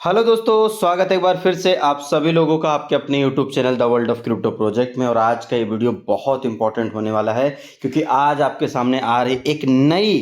Hello दोस्तों, स्वागत है एक बार फिर से आप सभी लोगों का आपके अपने YouTube channel the world of crypto project में। और आज का ये वीडियो बहुत इंपॉर्टेंट होने वाला है क्योंकि आज आपके सामने आ रही एक नई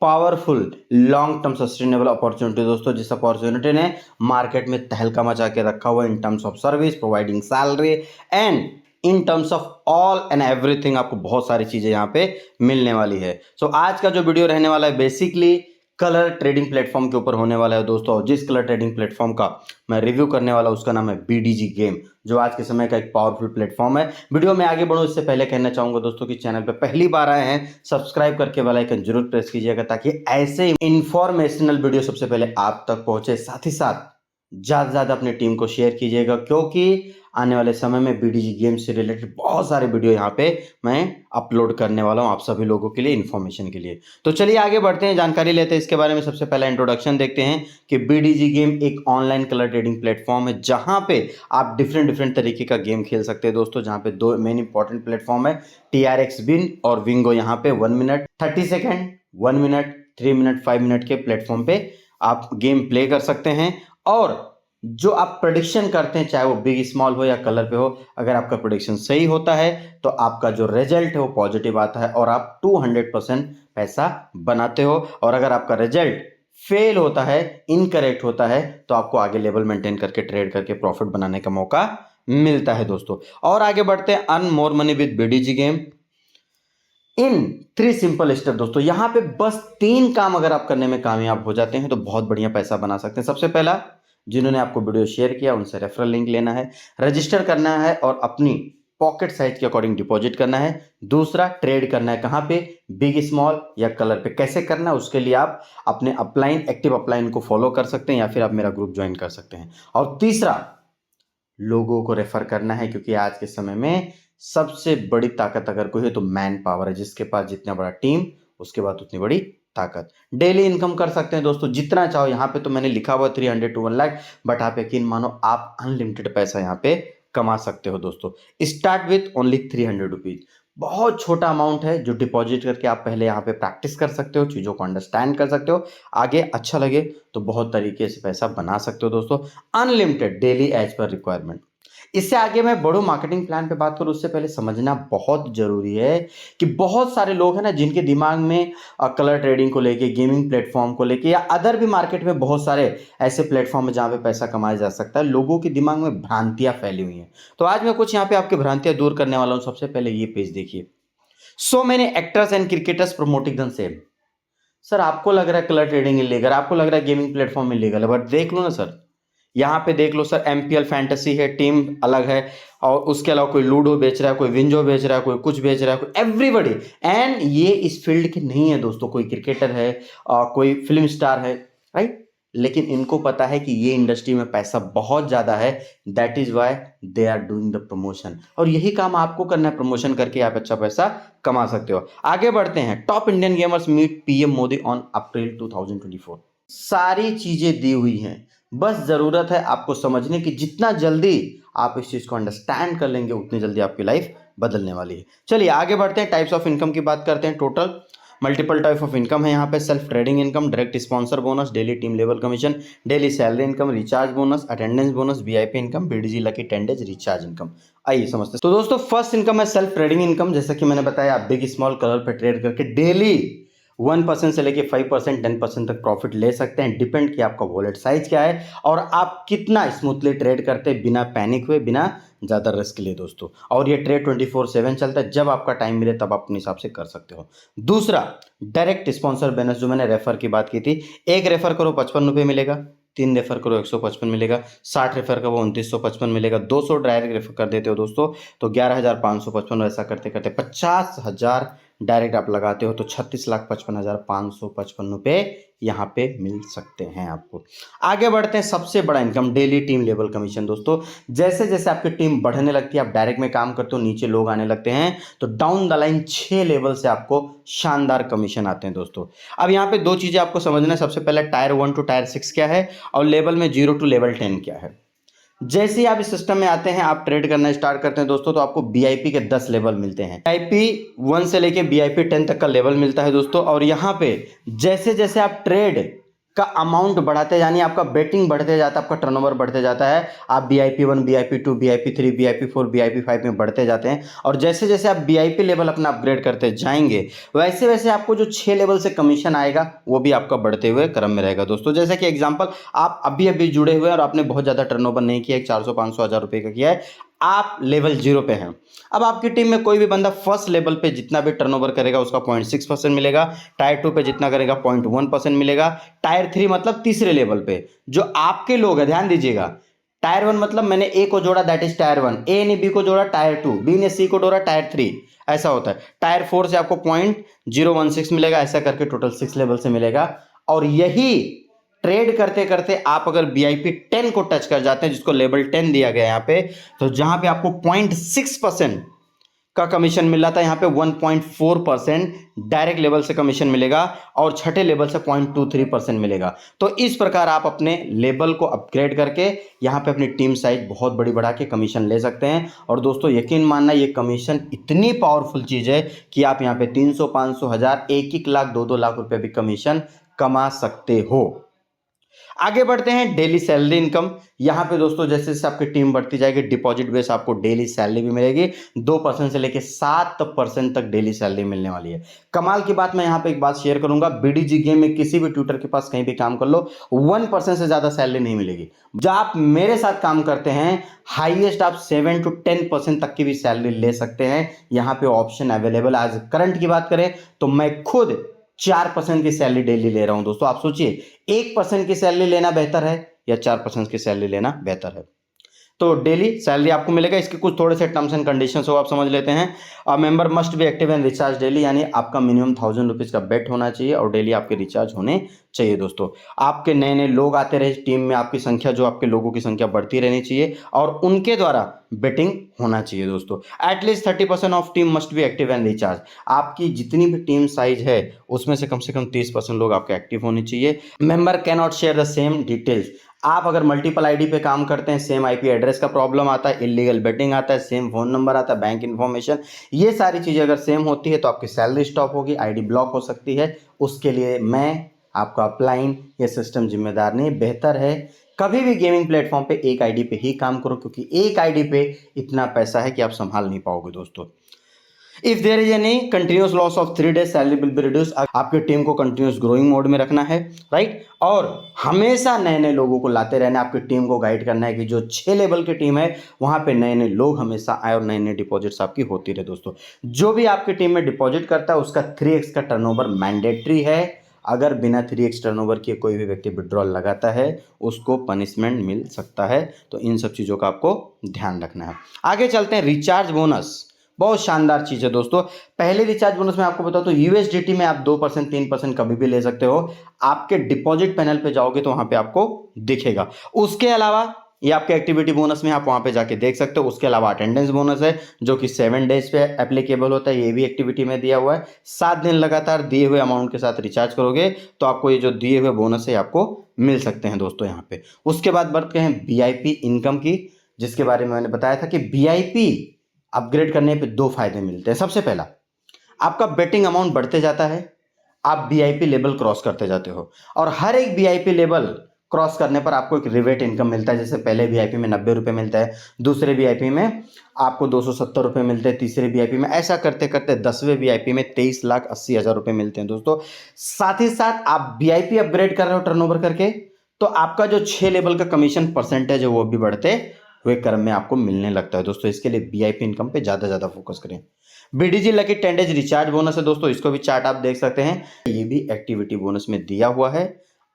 powerful long term sustainable opportunity दोस्तों, जिस अपॉर्चुनिटी ने मार्केट में तहलका मचा के रखा हुआ in terms of service, providing salary and in terms of all and everything. आपको बहुत सारी चीजें यहाँ पे मिलने वाली है। सो आज का जो वीडियो रहने वाला है बेसिकली कलर ट्रेडिंग प्लेटफॉर्म के ऊपर होने वाला है दोस्तों। और जिस कलर ट्रेडिंग प्लेटफॉर्म का मैं रिव्यू करने वाला हूं उसका नाम है बीडीजी गेम, जो आज के समय का एक पावरफुल प्लेटफॉर्म है। वीडियो में आगे बढ़ूं इससे पहले कहना चाहूंगा दोस्तों कि चैनल पे पहली बार आए हैं, सब्सक्राइब करके बेल आइकन जरूर प्रेस कीजिएगा ताकि ऐसे इंफॉर्मेशनल वीडियो सबसे पहले आप तक पहुंचे। साथ ही साथ ज्यादा से ज्यादा अपनी टीम को शेयर कीजिएगा क्योंकि आने वाले समय में बीडीजी गेम से रिलेटेड बहुत सारे वीडियो यहाँ पे मैं अपलोड करने वाला हूँ आप सभी लोगों के लिए, इन्फॉर्मेशन के लिए। तो चलिए आगे बढ़ते हैं, जानकारी लेते हैं इसके बारे में। सबसे पहला इंट्रोडक्शन देखते हैं कि बीडीजी गेम एक ऑनलाइन कलर ट्रेडिंग प्लेटफॉर्म है जहां पे आप डिफरेंट तरीके का गेम खेल सकते हैं दोस्तों। जहां पे दो मेन इंपॉर्टेंट प्लेटफॉर्म है, टीआरएक्स बिन और विंगो। यहाँ पे 1 minute 30 second, 1 minute, 3 minute, 5 minute के प्लेटफॉर्म पे आप गेम प्ले कर सकते हैं। और जो आप प्रेडिक्शन करते हैं, चाहे वो बिग स्मॉल हो या कलर पे हो, अगर आपका प्रेडिक्शन सही होता है तो आपका जो रिजल्ट है वो पॉजिटिव आता है और आप 200% पैसा बनाते हो। और अगर आपका रिजल्ट फेल होता है, इनकरेक्ट होता है, तो आपको आगे लेवल मेंटेन करके ट्रेड करके प्रॉफिट बनाने का मौका मिलता है दोस्तों। और आगे बढ़ते हैं, earn more money with BDG game in 3 simple step दोस्तों। यहां पे बस 3 काम अगर आप करने में कामयाब हो जाते हैं तो बहुत बढ़िया पैसा बना सकते हैं। सबसे पहला, जिन्होंने आपको वीडियो शेयर किया उनसे रेफरल लिंक लेना है, रजिस्टर करना है और अपनी पॉकेट साइज के अकॉर्डिंग डिपॉजिट करना है। दूसरा, ट्रेड करना है कहां पे, बिग स्मॉल या कलर पे। कैसे करना है उसके लिए आप अपने अपलाइन, एक्टिव अपलाइन को फॉलो कर सकते हैं या फिर आप मेरा ग्रुप ज्वाइन कर सकते हैं। और तीसरा, लोगों को रेफर करना है क्योंकि आज के समय में सबसे बड़ी ताकत अगर कोई है तो मैन पावर है। जिसके पास जितना बड़ा टीम उसके बाद उतनी बड़ी ताकत। डेली इनकम कर सकते हैं दोस्तों जितना चाहो। यहाँ पे तो मैंने लिखा हुआ 300 to 1 लाख, बट आप यकीन मानो आप अनलिमिटेड पैसा यहाँ पे कमा सकते हो दोस्तों। Start with only 300 rupees. बहुत छोटा अमाउंट है जो डिपॉजिट करके आप पहले यहाँ पे प्रैक्टिस कर सकते हो, चीजों को अंडरस्टैंड कर सकते हो। आगे अच्छा लगे तो बहुत तरीके से पैसा बना सकते हो दोस्तों, unlimited, daily as per requirement. इससे आगे मैं बढ़ूं, मार्केटिंग प्लान पे बात करूं उससे पहले समझना बहुत जरूरी है कि बहुत सारे लोग हैं ना जिनके दिमाग में कलर ट्रेडिंग को लेके, गेमिंग प्लेटफॉर्म को लेके या अदर भी मार्केट में बहुत सारे ऐसे प्लेटफॉर्म है जहां पे पैसा कमाया जा सकता है। लोगों के दिमाग में भ्रांतियां फैली हुई हैं। तो आज मैं कुछ यहाँ पे आपकी भ्रांतियां दूर करने वाला हूं। सबसे पहले ये पेज देखिए, so many actors and cricketers promoting the same. Sir आपको लग रहा है कलर ट्रेडिंग इलीगल, आपको लग रहा है गेमिंग प्लेटफॉर्म इलीगल है, बट देख लो ना सर, यहाँ पे देख लो सर, एमपीएल फैंटेसी है, टीम अलग है, और उसके अलावा कोई लूडो बेच रहा है, कोई विंजो बेच रहा है, कोई कुछ बेच रहा है, कोई एवरीबडी। एंड ये इस फील्ड के नहीं है दोस्तों, कोई क्रिकेटर है और कोई फिल्म स्टार है, राइट। लेकिन इनको पता है कि ये इंडस्ट्री में पैसा बहुत ज्यादा है, that is why they are doing the promotion. और यही काम आपको करना है, प्रमोशन करके आप अच्छा पैसा कमा सकते हो। आगे बढ़ते हैं, top Indian gamers meet PM Modi on April 2024। सारी चीजें दी हुई हैं, बस जरूरत है आपको समझने की। जितना जल्दी आप इस चीज को अंडरस्टैंड कर लेंगे उतनी जल्दी आपकी लाइफ बदलने वाली है। चलिए आगे बढ़ते हैं, टाइप्स ऑफ इनकम की बात करते हैं। Total multiple type of income है यहाँ पे, self trading income, direct sponsor bonus, daily team level commission, daily salary income, recharge bonus, attendance bonus, VIP income, BDG lucky 10 days recharge income. आइए समझते हैं। तो दोस्तों फर्स्ट इनकम है self trading income. जैसा कि मैंने बताया, आप बिग स्मॉल कलर पे ट्रेड करके डेली 1% से लेके 5%, 10% तक प्रॉफिट ले सकते हैं। डिपेंड कि आपका वॉलेट साइज क्या है और आप कितना स्मूथली ट्रेड करते हैं बिना पैनिक हुए, बिना ज़्यादा रिस्क लिए दोस्तों। और ये ट्रेड 24/7 चलता है, जब आपका टाइम मिले तब आप अपने हिसाब से कर सकते हो। दूसरा, डायरेक्ट स्पॉन्सर बोनस, जो मैंने रेफर की बात की थी। एक रेफर करो 55 रुपये मिलेगा, 3 रेफर करो 155 मिलेगा, 60 रेफर का वो 2955 मिलेगा, 200 डायरेक्ट रेफर कर देते हो दोस्तों तो 11,555। ऐसा करते करते 50,000 डायरेक्ट आप लगाते हो तो 36,55,555 रुपये यहाँ पे मिल सकते हैं आपको। आगे बढ़ते हैं, सबसे बड़ा income daily team level commission दोस्तों। जैसे जैसे आपकी टीम बढ़ने लगती है, आप डायरेक्ट में काम करते हो, नीचे लोग आने लगते हैं, तो डाउन द लाइन 6 लेवल से आपको शानदार कमीशन आते हैं दोस्तों। अब यहाँ पे 2 चीजें आपको समझना है। सबसे पहले टायर 1 to टायर 6 क्या है और लेवल में 0 to लेवल 10 क्या है। जैसे ही आप इस सिस्टम में आते हैं, आप ट्रेड करना स्टार्ट करते हैं दोस्तों, तो आपको बीआईपी के 10 लेवल मिलते हैं। बीआईपी 1 से लेके बीआईपी 10 तक का लेवल मिलता है दोस्तों। और यहाँ पे जैसे जैसे आप ट्रेड का अमाउंट बढ़ाते, यानी आपका बेटिंग बढ़ते जाता है, आपका टर्नओवर बढ़ते जाता है। आप BIP1, BIP2, BIP3, BIP4, BIP5 में बढ़ते जाते हैं, और जैसे जैसे आप BIP लेवल अपना अपग्रेड करते जाएंगे वैसे वैसे आपको जो 6 लेवल से कमीशन आएगा वो भी आपका बढ़ते हुए क्रम में रहेगा दोस्तों। जैसे कि एग्जांपल, आप अभी अभी जुड़े हुए हैं और आपने बहुत ज़्यादा टर्नओवर नहीं किया, 400, 500, 1000 रुपये का किया है, आप लेवल 0 पे हैं। अब आपकी टीम में कोई भी बंदा फर्स्ट लेवल पे जितना भी टर्नओवर करेगा उसका 0.6% मिलेगा, टायर 2 पे जितना करेगा 0.1% मिलेगा, टायर 3 मतलब तीसरे लेवल पे जो आपके लोग हैं, ध्यान दीजिएगा, टायर 1 मतलब मैंने ए को जोड़ा, दैट इज टायर 1, ए ने बी को जोड़ा टायर 2, बी ने सी को जोड़ा टायर 3, ऐसा होता है। टायर 4 से आपको 0.016 मिलेगा, ऐसा करके टोटल 6 लेवल से मिलेगा। और यही ट्रेड करते करते आप अगर BIP10 को टच कर जाते हैं, जिसको लेवल 10 दिया गया है यहाँ पे, तो जहां पे आपको 0.6% का कमीशन मिल रहा था, यहाँ पे 1.4% डायरेक्ट लेवल से कमीशन मिलेगा, और छठे लेवल से 0.23% मिलेगा। तो इस प्रकार आप अपने लेवल को अपग्रेड करके यहाँ पे अपनी टीम साइज बहुत बड़ी बढ़ा के कमीशन ले सकते हैं। और दोस्तों यकीन मानना, ये कमीशन इतनी पावरफुल चीज है कि आप यहाँ पे 300, 500, 1000, 1-1 लाख, 2-2 लाख रुपए भी कमीशन कमा सकते हो। आगे बढ़ते हैं डेली सैलरी इनकम। यहां पे दोस्तों जैसे जैसे आपकी टीम बढ़ती जाएगी, डिपॉजिट बेस आपको डेली सैलरी भी मिलेगी, 2% से लेकर 7% तक डेली सैलरी मिलने वाली है। कमाल की बात, मैं यहां पे एक बात शेयर करूंगा, BDG गेम में किसी भी ट्यूटर के पास कहीं भी काम कर लो, 1% से ज्यादा सैलरी नहीं मिलेगी। जब आप मेरे साथ काम करते हैं, हाईएस्ट आप 7 to 10% तक की भी सैलरी ले सकते हैं। यहां पे ऑप्शन अवेलेबल, आज करंट की बात करें तो मैं खुद 4% की सैलरी डेली ले रहा हूं दोस्तों। आप सोचिए, 1% की सैलरी लेना बेहतर है या 4% की सैलरी लेना बेहतर है? तो डेली सैलरी आपको मिलेगा। इसके कुछ थोड़े से टर्म्स एंड कंडीशंस हो, आप समझ लेते हैं। A member must be active and recharge daily, यानी आपका मिनिमम 1000 रुपीज का बेट होना चाहिए और डेली आपके रिचार्ज होने चाहिए दोस्तों। आपके नए नए लोग आते रहे टीम में, आपकी संख्या, जो आपके लोगों की संख्या बढ़ती रहनी चाहिए, और उनके द्वारा बेटिंग होना चाहिए दोस्तों। At least 30% of team must be active and recharge. आपकी जितनी भी टीम साइज है उसमें से कम 30% लोग आपके एक्टिव होने चाहिए। Member can not share the same details. आप अगर मल्टीपल आईडी पे काम करते हैं, सेम IP एड्रेस का प्रॉब्लम आता है, इलीगल बेटिंग आता है, सेम फोन नंबर आता है, बैंक इंफॉर्मेशन, ये सारी चीजें अगर सेम होती है तो आपकी सैलरी स्टॉप होगी, ID ब्लॉक हो सकती है। उसके लिए मैं आपका अपलाइन ये सिस्टम जिम्मेदार नहीं। बेहतर है कभी भी गेमिंग प्लेटफॉर्म पे एक ID पे ही काम करो, क्योंकि एक ID पे इतना पैसा है कि आप संभाल नहीं पाओगे दोस्तों। If there is any continuous loss of 3 days, salary will be reduce. आपकी टीम को कंटिन्यूस ग्रोइंग मोड में रखना है, राइट, और हमेशा नए नए लोगों को लाते रहना है। आपकी टीम को गाइड करना है कि जो 6 लेवल की टीम है वहां पे नए नए लोग हमेशा आए और नए नए डिपॉजिट्स आपकी होती रहे दोस्तों। जो भी आपकी टीम में डिपॉजिट करता है उसका 3x का टर्नओवर मैंडेटरी है। अगर बिना 3x टर्नओवर किए कोई भी व्यक्ति विड्रॉल लगाता है उसको पनिशमेंट मिल सकता है। तो इन सब चीज़ों का आपको ध्यान रखना है। आगे चलते हैं, रिचार्ज बोनस बहुत शानदार चीज है दोस्तों। पहले रिचार्ज बोनस में आपको बताओ तो USDT में आप 2%, 3% कभी भी ले सकते हो। आपके डिपॉजिट पैनल पे जाओगे तो वहां पे आपको दिखेगा। उसके अलावा ये आपके एक्टिविटी बोनस में आप वहां पे जाके देख सकते हो। उसके अलावा अटेंडेंस बोनस है जो कि 7 days पे एप्लीकेबल होता है, ये भी एक्टिविटी में दिया हुआ है। 7 दिन लगातार दिए हुए अमाउंट के साथ रिचार्ज करोगे तो आपको ये जो दिए हुए बोनस है आपको मिल सकते हैं दोस्तों यहाँ पे। उसके बाद बढ़ते हैं VIP इनकम की, जिसके बारे में मैंने बताया था कि VIP अपग्रेड करने पे 2 फायदे मिलते हैं। सबसे पहला, आपका बेटिंग अमाउंट बढ़ते जाता है, आप VIP लेवल क्रॉस करते जाते हो, और हर एक VIP लेवल क्रॉस करने पर आपको एक रिवेट इनकम मिलता है। जैसे पहले VIP में 90 रुपये मिलता है, दूसरे VIP में आपको 270 रुपये मिलते हैं, तीसरे VIP में, ऐसा करते करते 10वें VIP में 23,80,000 रुपये मिलते हैं दोस्तों। साथ ही साथ आप VIP अपग्रेड कर रहे हो टर्नओवर करके, तो आपका जो 6 लेवल का कमीशन परसेंटेज है वो भी बढ़ते हुए क्रम में आपको मिलने लगता है दोस्तों। इसके लिए VIP इनकम पे ज्यादा फोकस करें। BDG lucky 10 days recharge bonus है दोस्तों, इसको भी चार्ट आप देख सकते हैं, ये भी एक्टिविटी बोनस में दिया हुआ है,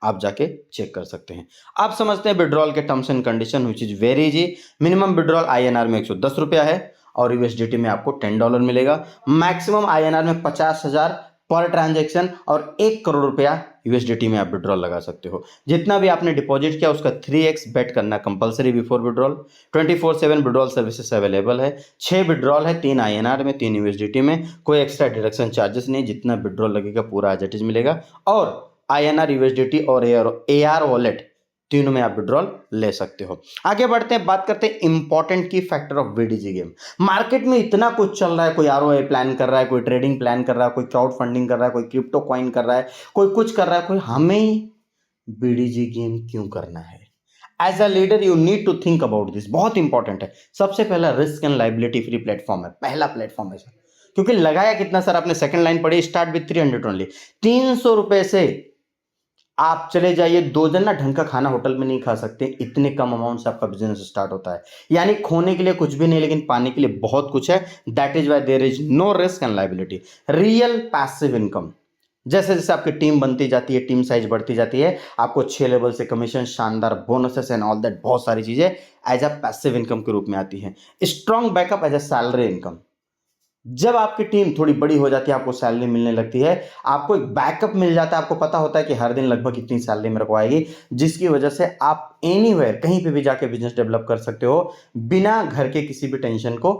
आप जाके चेक कर सकते हैं। आप समझते हैं विड्रॉल के terms and condition, which is very easy. Minimum withdrawal INR में 110 रुपया है और USDT में आपको $10 मिलेगा। मैक्सिमम INR में 50,000 पर ट्रांजेक्शन और 1 करोड़ रुपया USDT में आप विड्रॉल लगा सकते हो। जितना भी आपने डिपॉजिट किया उसका 3x बेट करना compulsory before withdrawal. 24/7 withdrawal services available है। 6 विड्रॉल है, 3 INR में, 3 USDT में, कोई एक्स्ट्रा डिडक्शन चार्जेस नहीं, जितना विड्रॉल लगेगा पूरा एज इट इज मिलेगा। और INR, USDT और AR वॉलेट तीनों में आप विड्रॉल ले सकते हो। आगे बढ़ते हैं, बात करते हैं इंपॉर्टेंट की factor of BDG game. Market में इतना कुछ चल रहा है, कोई ROI प्लान कर रहा है, कोई ट्रेडिंग प्लान कर रहा है, कोई क्राउड फंडिंग कर रहा है, कोई क्रिप्टो कॉइन कर रहा है, कोई कुछ कर रहा है, कोई हमें बीडीजी गेम क्यों करना है? As a leader you need to think about this, बहुत इंपॉर्टेंट है। सबसे पहला risk and liability free platform है, पहला प्लेटफॉर्म है सर। क्योंकि लगाया कितना सर आपने? सेकंड लाइन पढ़ी, स्टार्ट विथ 300 ओनली। 300 रुपए से आप चले जाइए, 2 दिन ना ढंग का खाना होटल में नहीं खा सकते, इतने कम अमाउंट से आपका बिजनेस स्टार्ट होता है। यानी खोने के लिए कुछ भी नहीं, लेकिन पाने के लिए बहुत कुछ है। That is why there is no risk and liability. Real passive income, जैसे जैसे आपकी टीम बनती जाती है, टीम साइज बढ़ती जाती है, आपको 6 लेवल से कमीशन, शानदार बोनसेस एंड ऑल दैट, बहुत सारी चीजें एज अ पैसिव इनकम के रूप में आती हैं। Strong backup as a salary income, जब आपकी टीम थोड़ी बड़ी हो जाती है, आपको सैलरी मिलने लगती है, आपको एक बैकअप मिल जाता है, आपको पता होता है कि हर दिन लगभग इतनी सैलरी मेरे को आएगी, जिसकी वजह से आप एनीवेयर, कहीं पे भी जाके बिजनेस डेवलप कर सकते हो बिना घर के किसी भी टेंशन को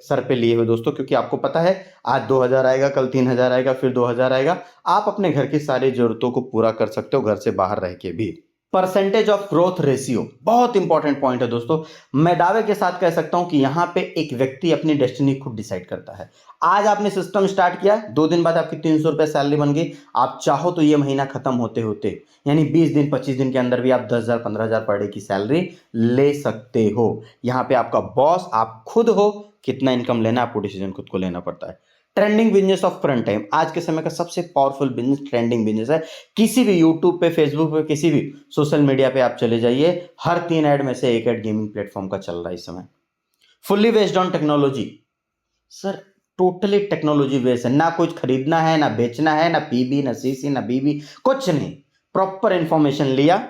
सर पे लिए हुए दोस्तों। क्योंकि आपको पता है आज 2000 आएगा, कल 3000 आएगा, फिर 2000 आएगा, आप अपने घर की सारी जरूरतों को पूरा कर सकते हो घर से बाहर रह के भी। परसेंटेज ऑफ ग्रोथ रेशियो बहुत इंपॉर्टेंट पॉइंट है दोस्तों। मैं दावे के साथ कह सकता हूं कि यहां पे एक व्यक्ति अपनी डेस्टिनी खुद डिसाइड करता है। आज आपने सिस्टम स्टार्ट किया, 2 दिन बाद आपकी 300 रुपए सैलरी बन गई। आप चाहो तो ये महीना खत्म होते होते, यानी 20 दिन 25 दिन के अंदर भी आप 10,000 15,000 पर डे की सैलरी ले सकते हो। यहां पे आपका बॉस आप खुद हो, कितना इनकम लेना आपको डिसीजन खुद को लेना पड़ता है। Trending business of current time, आज के समय का सबसे पावरफुल बिजनेस ट्रेंडिंग बिजनेस है। किसी भी यूट्यूब पे, फेसबुक पे, किसी भी सोशल मीडिया पे आप चले जाइए, हर 3 ऐड में से एक ऐड गेमिंग प्लेटफॉर्म का चल रहा है इस समय। Fully based on technology, sir totally technology based है। ना कुछ खरीदना है, ना बेचना है, ना पीबी, ना सीसी, ना बीबी, कुछ नहीं। प्रॉपर इंफॉर्मेशन लिया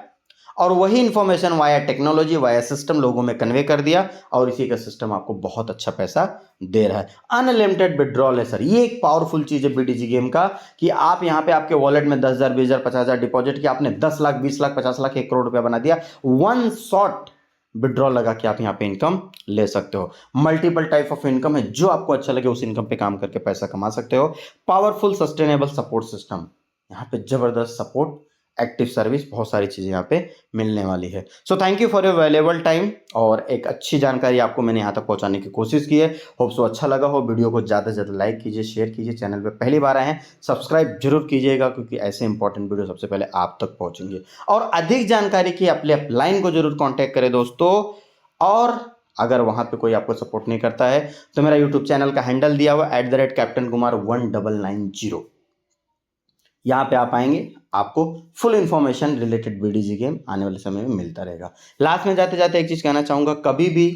और वही information via technology, via system लोगों में कन्वे कर दिया, और इसी का सिस्टम आपको बहुत अच्छा पैसा दे रहा है। अनलिमिटेड विड्रॉल है सर, ये एक पावरफुल चीज है बीडीजी गेम का, कि आप यहां पे आपके वॉलेट में 10,000 20,000 50,000 डिपॉजिट किया, आपने 10 लाख 20 लाख 50 लाख 1 करोड़ रुपया बना दिया। वन शॉट विड्रॉल लगा के आप यहां पे इनकम ले सकते हो। मल्टीपल टाइप ऑफ इनकम है, जो आपको अच्छा लगे उस इनकम पे काम करके पैसा कमा सकते हो। पावरफुल सस्टेनेबल सपोर्ट सिस्टम, यहाँ पे जबरदस्त सपोर्ट, एक्टिव सर्विस, बहुत सारी चीजें यहाँ पे मिलने वाली है। So thank you for your valuable time, और एक अच्छी जानकारी आपको मैंने यहाँ तक पहुँचाने की कोशिश की है। होप सो अच्छा लगा हो। वीडियो को ज़्यादा से ज़्यादा लाइक कीजिए, शेयर कीजिए। चैनल पे पहली बार आए हैं, सब्सक्राइब जरूर कीजिएगा, क्योंकि ऐसे इंपॉर्टेंट वीडियो सबसे पहले आप तक पहुँचेंगे। और अधिक जानकारी की अपने अपलाइन को जरूर कॉन्टैक्ट करें दोस्तों। और अगर वहां पे कोई आपको सपोर्ट नहीं करता है, तो मेरा यूट्यूब चैनल का हैंडल दिया हुआ @कैप्टन कुमार 1990, यहाँ पे आप आएंगे, आपको फुल इंफॉर्मेशन रिलेटेड बीडीजी गेम आने वाले समय में मिलता रहेगा। लास्ट में जाते जाते एक चीज कहना चाहूंगा, कभी भी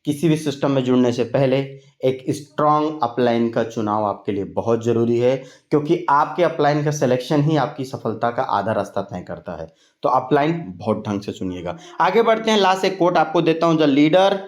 किसी भी सिस्टम में जुड़ने से पहले एक स्ट्रॉन्ग अपलाइन का चुनाव आपके लिए बहुत जरूरी है, क्योंकि आपके अपलाइन का सिलेक्शन ही आपकी सफलता का आधा रास्ता तय करता है। तो अपलाइन बहुत ढंग से चुनिएगा। आगे बढ़ते हैं, लास्ट एक कोट आपको देता हूं, the leader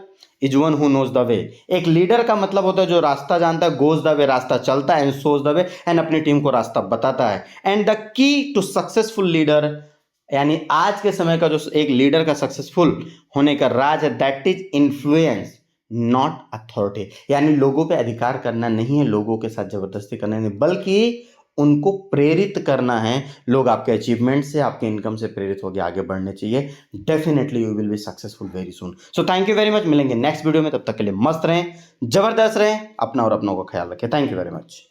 is one who knows the way. एक लीडर का मतलब होता है जो रास्ता जानता है, गोज द वे, रास्ता चलता है, and shows the way, and अपनी टीम को रास्ता बताता है। And the key to successful leader, यानी आज के समय का जो एक लीडर का सक्सेसफुल होने का राज है, that is influence not authority. यानी लोगों पे अधिकार करना नहीं है, लोगों के साथ जबरदस्ती करना नहीं, बल्कि उनको प्रेरित करना है। लोग आपके अचीवमेंट से, आपके इनकम से प्रेरित होकर आगे बढ़ने चाहिए। Definitely you will be successful very soon. So thank you very much, मिलेंगे नेक्स्ट वीडियो में, तब तक के लिए मस्त रहें, जबरदस्त रहें, अपना और अपनों का ख्याल रखें। Thank you very much.